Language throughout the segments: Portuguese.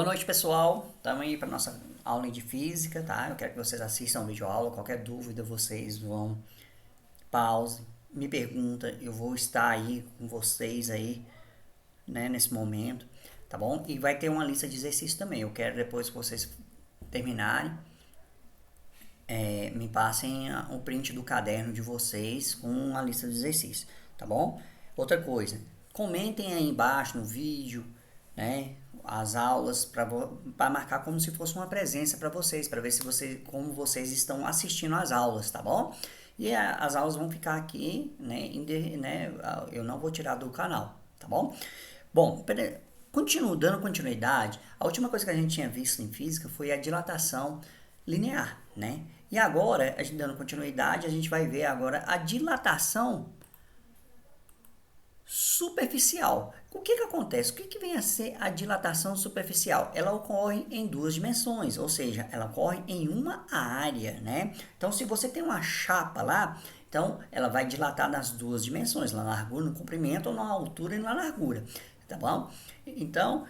Boa noite, pessoal. Estamos aí para nossa aula de física, tá? Eu quero que vocês assistam o vídeo aula. Qualquer dúvida, vocês vão pause, me pergunta. Eu vou estar aí com vocês aí, né, nesse momento, tá bom? E vai ter uma lista de exercícios também. Eu quero depois que vocês terminarem, me passem o print do caderno de vocês com a lista de exercícios, tá bom? Outra coisa, comentem aí embaixo no vídeo, né, as aulas para marcar como se fosse uma presença para vocês, para ver se como vocês estão assistindo às aulas, tá bom? E as aulas vão ficar aqui, né, eu não vou tirar do canal, tá bom? Bom, dando continuidade, a última coisa que a gente tinha visto em física foi a dilatação linear, né? E agora, a gente dando continuidade, a gente vai ver agora a dilatação superficial. O que acontece? O que vem a ser a dilatação superficial? Ela ocorre em duas dimensões, ou seja, ela ocorre em uma área, né? Então, se você tem uma chapa lá, então ela vai dilatar nas duas dimensões, na largura, no comprimento, ou na altura e na largura, tá bom? Então,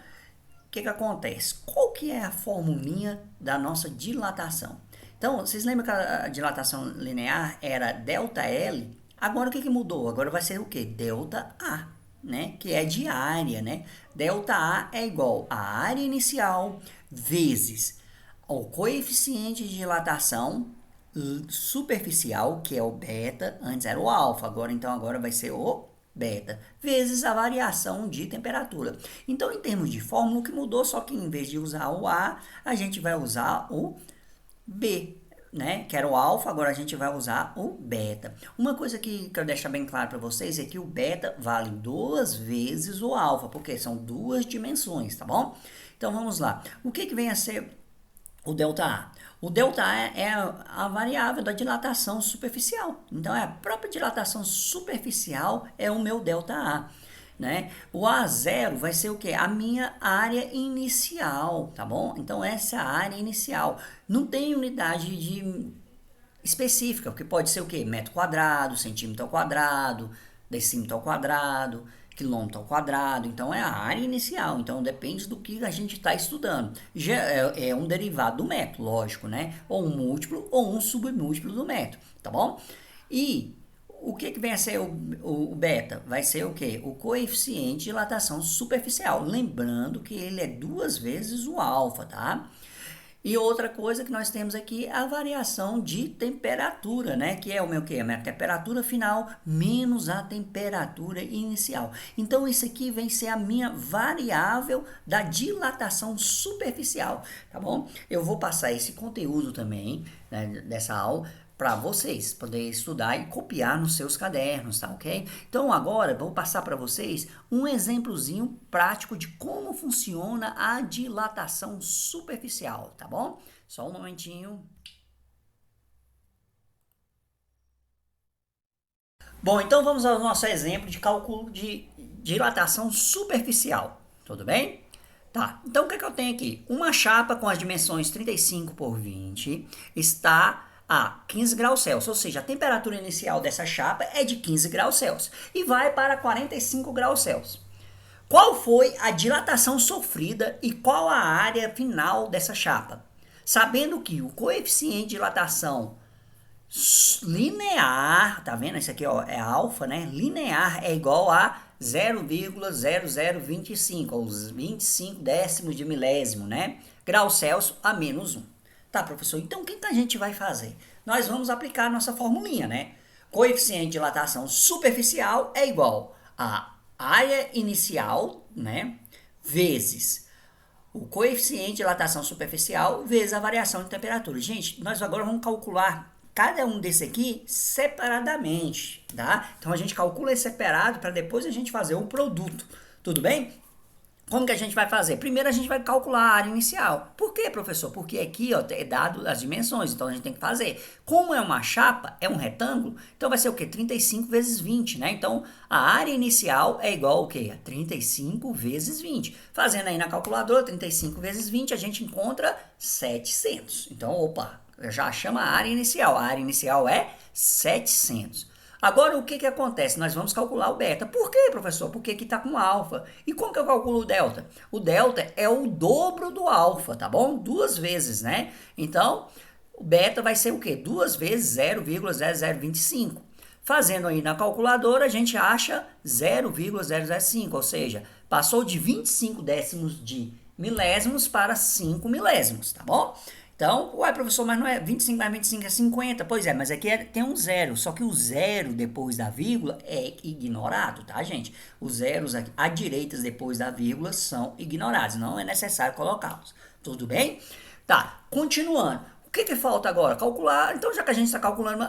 o que acontece? Qual que é a formulinha da nossa dilatação? Então, vocês lembram que a dilatação linear era ΔL? Agora o que mudou? Agora vai ser o que? ΔA, né? Que é de área, né? ΔA é igual a área inicial vezes o coeficiente de dilatação superficial, que é o beta, antes era o alfa, agora vai ser o beta, vezes a variação de temperatura. Então, em termos de fórmula, o que mudou, só que em vez de usar o A, a gente vai usar o B, né? Que era o alfa, agora a gente vai usar o beta. Uma coisa que eu quero deixar bem claro para vocês é que o beta vale duas vezes o alfa, porque são duas dimensões, tá bom? Então vamos lá. O que vem a ser o ΔA? O ΔA é a variável da dilatação superficial. Então, a própria dilatação superficial é o meu ΔA. Né? O A0 vai ser o que? A minha área inicial, tá bom? Então, essa é a área inicial. Não tem unidade específica, porque pode ser o que? Metro quadrado, centímetro ao quadrado, decímetro ao quadrado, quilômetro ao quadrado. Então, é a área inicial. Então, depende do que a gente está estudando. Já é um derivado do metro, lógico, né? Ou um múltiplo ou um submúltiplo do metro, tá bom? E o que vem a ser o beta? Vai ser o que? O coeficiente de dilatação superficial. Lembrando que ele é duas vezes o alfa, tá? E outra coisa que nós temos aqui é a variação de temperatura, né? Que é o meu que? A minha temperatura final menos a temperatura inicial. Então, isso aqui vem ser a minha variável da dilatação superficial, tá bom? Eu vou passar esse conteúdo também, né, dessa aula para vocês poderem estudar e copiar nos seus cadernos, tá ok? Então agora vou passar para vocês um exemplozinho prático de como funciona a dilatação superficial, tá bom? Só um momentinho. Bom, então vamos ao nosso exemplo de cálculo de dilatação superficial, tudo bem? Tá, então o que eu tenho aqui? Uma chapa com as dimensões 35 por 20 está a 15 graus Celsius, ou seja, a temperatura inicial dessa chapa é de 15 graus Celsius e vai para 45 graus Celsius. Qual foi a dilatação sofrida e qual a área final dessa chapa? Sabendo que o coeficiente de dilatação linear, tá vendo? Esse aqui ó, é alfa, né? Linear é igual a 0,0025, ou 25 décimos de milésimo, né? Graus Celsius a menos 1. Tá, professor, então o que a gente vai fazer? Nós vamos aplicar a nossa formulinha, né? Coeficiente de dilatação superficial é igual a área inicial, né? Vezes o coeficiente de dilatação superficial vezes a variação de temperatura. Gente, nós agora vamos calcular cada um desse aqui separadamente, tá? Então a gente calcula esse separado para depois a gente fazer o produto, tudo bem? Como que a gente vai fazer? Primeiro a gente vai calcular a área inicial. Por quê, professor? Porque aqui ó, é dado as dimensões, então a gente tem que fazer. Como é uma chapa, é um retângulo, então vai ser o quê? 35 vezes 20, né? Então a área inicial é igual ao quê? 35 vezes 20. Fazendo aí na calculadora, 35 vezes 20, a gente encontra 700. Então, opa, já chama a área inicial. A área inicial é 700. Agora, o que que acontece? Nós vamos calcular o beta. Por quê, professor? Porque aqui está com alfa. E como que eu calculo o delta? O delta é o dobro do alfa, tá bom? 2 vezes, né? Então, o beta vai ser o quê? 2 vezes 0,0025. Fazendo aí na calculadora, a gente acha 0,005, ou seja, passou de 25 décimos de milésimos para 5 milésimos, tá bom? Então, ué, professor, mas não é 25 mais 25 é 50? Pois é, mas aqui tem um zero, só que o zero depois da vírgula é ignorado, tá, gente? Os zeros aqui, à direita depois da vírgula são ignorados, não é necessário colocá-los. Tudo bem? Tá, continuando. O que que falta agora? Calcular. Então, já que a gente está calculando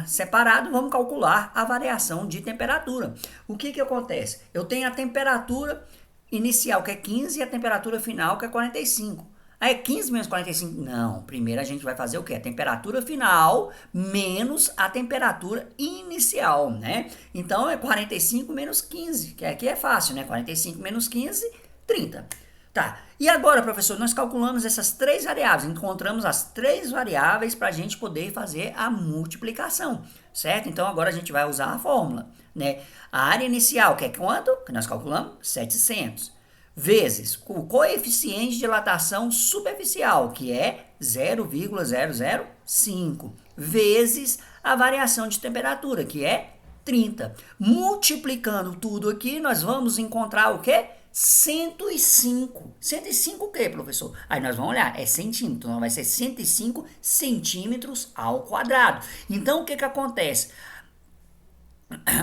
separado, vamos calcular a variação de temperatura. O que que acontece? Eu tenho a temperatura inicial, que é 15, e a temperatura final, que é 45. Aí é 15 menos 45? Não. Primeiro a gente vai fazer o quê? A temperatura final menos a temperatura inicial, né? Então é 45 menos 15, que aqui é fácil, né? 45 menos 15, 30. Tá. E agora, professor, nós calculamos essas três variáveis, encontramos as três variáveis para a gente poder fazer a multiplicação, certo? Então agora a gente vai usar a fórmula, né? A área inicial, que é quanto? Que nós calculamos? 700. Vezes o coeficiente de dilatação superficial, que é 0,005, vezes a variação de temperatura, que é 30. Multiplicando tudo aqui, nós vamos encontrar o quê? 105. 105 o quê, professor? Aí nós vamos olhar, é centímetro, então vai ser 105 centímetros ao quadrado. Então, o que que acontece?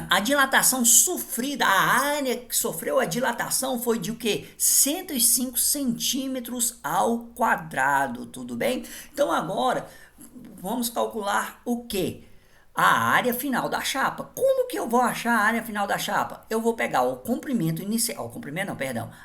A dilatação sofrida, a área que sofreu a dilatação foi de o quê? 105 centímetros ao quadrado, tudo bem? Então agora vamos calcular o quê? A área final da chapa. Como que eu vou achar a área final da chapa? Eu vou pegar o comprimento inicial,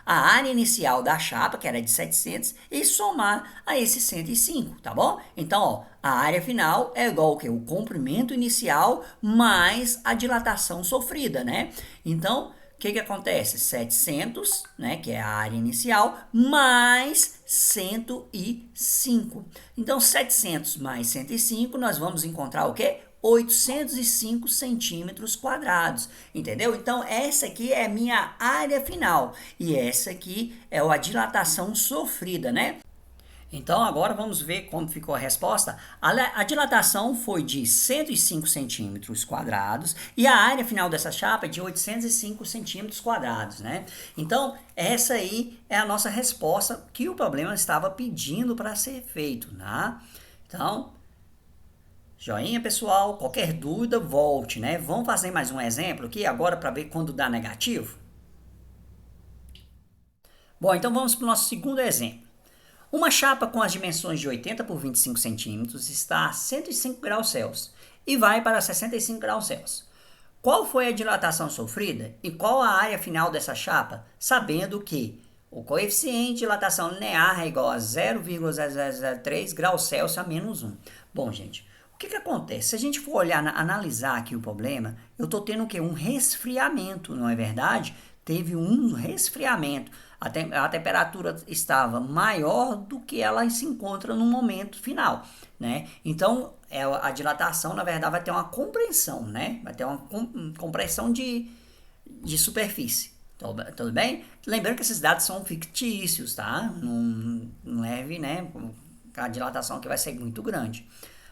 a área inicial da chapa, que era de 700, e somar a esse 105, tá bom? Então, ó, a área final é igual ao quê? O comprimento inicial mais a dilatação sofrida, né? Então, o que que acontece? 700, né, que é a área inicial, mais 105. Então, 700 mais 105, nós vamos encontrar o quê? 805 centímetros quadrados, entendeu? Então, essa aqui é a minha área final e essa aqui é a dilatação sofrida, né? Então, agora vamos ver como ficou a resposta. A dilatação foi de 105 centímetros quadrados e a área final dessa chapa é de 805 centímetros quadrados, né? Então, essa aí é a nossa resposta que o problema estava pedindo para ser feito, né? Então, joinha, pessoal. Qualquer dúvida, volte, né? Vamos fazer mais um exemplo aqui agora para ver quando dá negativo? Bom, então vamos para o nosso segundo exemplo. Uma chapa com as dimensões de 80 por 25 centímetros está a 105 graus Celsius e vai para 65 graus Celsius. Qual foi a dilatação sofrida e qual a área final dessa chapa, sabendo que o coeficiente de dilatação linear é igual a 0,0003 graus Celsius a menos 1. Bom, gente, o que que acontece? Se a gente for olhar, analisar aqui o problema, eu estou tendo o quê? Um resfriamento, não é verdade? Teve um resfriamento. A temperatura estava maior do que ela se encontra no momento final, né? Então, a dilatação, na verdade, vai ter uma compressão, né? Vai ter uma compressão de superfície. Tudo bem? Lembrando que esses dados são fictícios, tá? Não leve, né? A dilatação aqui vai ser muito grande.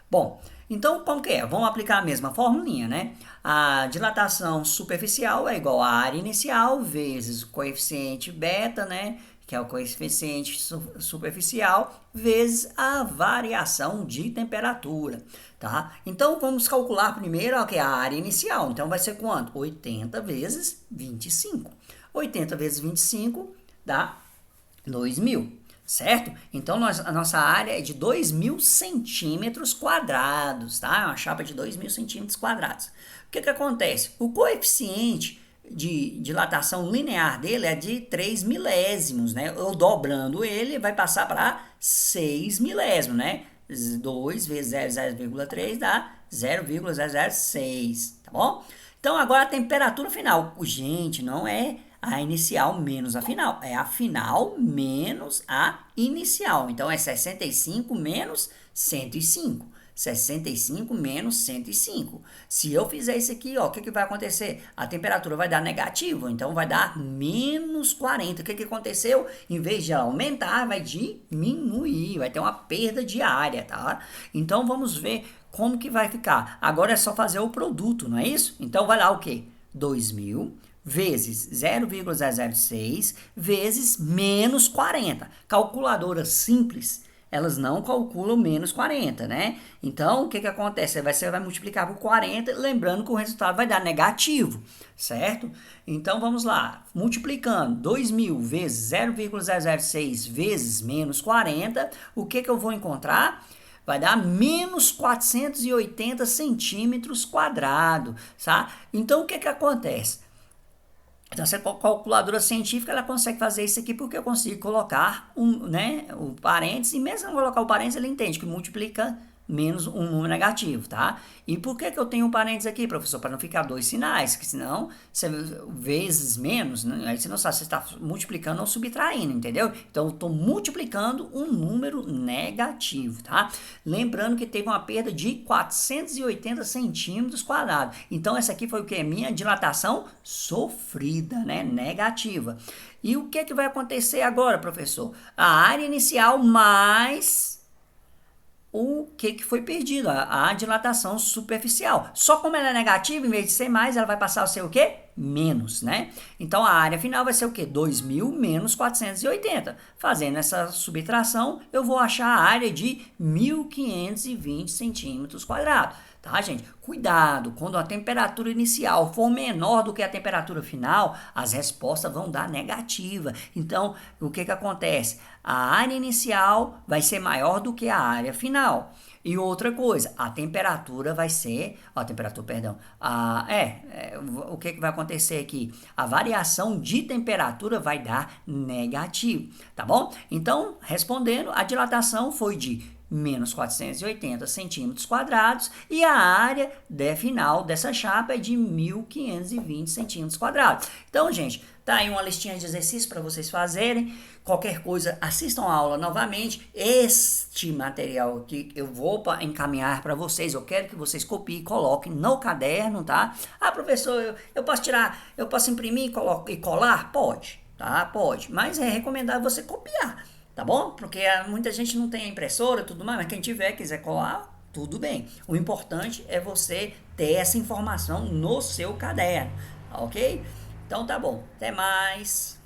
Bom, então como que é? Vamos aplicar a mesma formulinha, né? A dilatação superficial é igual à área inicial vezes o coeficiente beta, né? Que é o coeficiente superficial, vezes a variação de temperatura, tá? Então, vamos calcular primeiro que é a área inicial. Então, vai ser quanto? 80 vezes 25. 80 vezes 25 dá 2.000. Certo? Então, a nossa área é de 2.000 centímetros quadrados, tá? É uma chapa de 2.000 centímetros quadrados. O que que acontece? O coeficiente de dilatação linear dele é de 3 milésimos, né? Eu dobrando ele, vai passar para 6 milésimos, né? 2 vezes 0,3 dá 0,006, tá bom? Então, agora a temperatura final. Gente, não é a inicial menos a final. É a final menos a inicial. Então, é 65 menos 105. 65 menos 105. Se eu fizer isso aqui, ó, o que, que vai acontecer? A temperatura vai dar negativo, então vai dar menos 40. O que, que aconteceu? Em vez de aumentar, vai diminuir, vai ter uma perda de área, tá? Então vamos ver como que vai ficar. Agora é só fazer o produto, não é isso? Então vai lá o quê? 2.000 vezes 0,006 vezes menos 40. Calculadora simples, elas não calculam menos 40, né? Então, o que que acontece? Você vai multiplicar por 40, lembrando que o resultado vai dar negativo, certo? Então, vamos lá. Multiplicando 2.000 vezes 0,006 vezes menos 40, o que que eu vou encontrar? Vai dar menos 480 centímetros quadrados, tá? Então, o que que acontece? Então, essa calculadora científica, ela consegue fazer isso aqui porque eu consigo colocar o parênteses, e mesmo não colocar o parênteses, ele entende que multiplica menos um número negativo, tá? E por que que eu tenho um parênteses aqui, professor? Para não ficar dois sinais, que senão, você, vezes menos, né? Aí você não sabe se você está multiplicando ou subtraindo, entendeu? Então, eu estou multiplicando um número negativo, tá? Lembrando que teve uma perda de 480 centímetros quadrados. Então, essa aqui foi o que? Minha dilatação sofrida, né? Negativa. E o que que vai acontecer agora, professor? A área inicial mais o que foi perdido, a dilatação superficial. Só como ela é negativa, em vez de ser mais, ela vai passar a ser o quê? Menos, né? Então, a área final vai ser o quê? 2.000 menos 480. Fazendo essa subtração, eu vou achar a área de 1.520 centímetros quadrados. Tá, gente? Cuidado, quando a temperatura inicial for menor do que a temperatura final, as respostas vão dar negativa. Então, o que que acontece? A área inicial vai ser maior do que a área final. E outra coisa, a temperatura vai ser, o que que vai acontecer aqui? A variação de temperatura vai dar negativo, tá bom? Então, respondendo, a dilatação foi de menos 480 centímetros quadrados e a área final dessa chapa é de 1.520 centímetros quadrados. Então, gente, tá aí uma listinha de exercícios para vocês fazerem. Qualquer coisa, assistam a aula novamente. Este material aqui eu vou encaminhar para vocês. Eu quero que vocês copiem e coloquem no caderno, tá? Ah, professor, eu posso tirar, eu posso imprimir e colar? Pode, tá? Pode. Mas é recomendável você copiar. Tá bom? Porque muita gente não tem a impressora e tudo mais, mas quem tiver, quiser colar, tudo bem. O importante é você ter essa informação no seu caderno, ok? Então tá bom, até mais.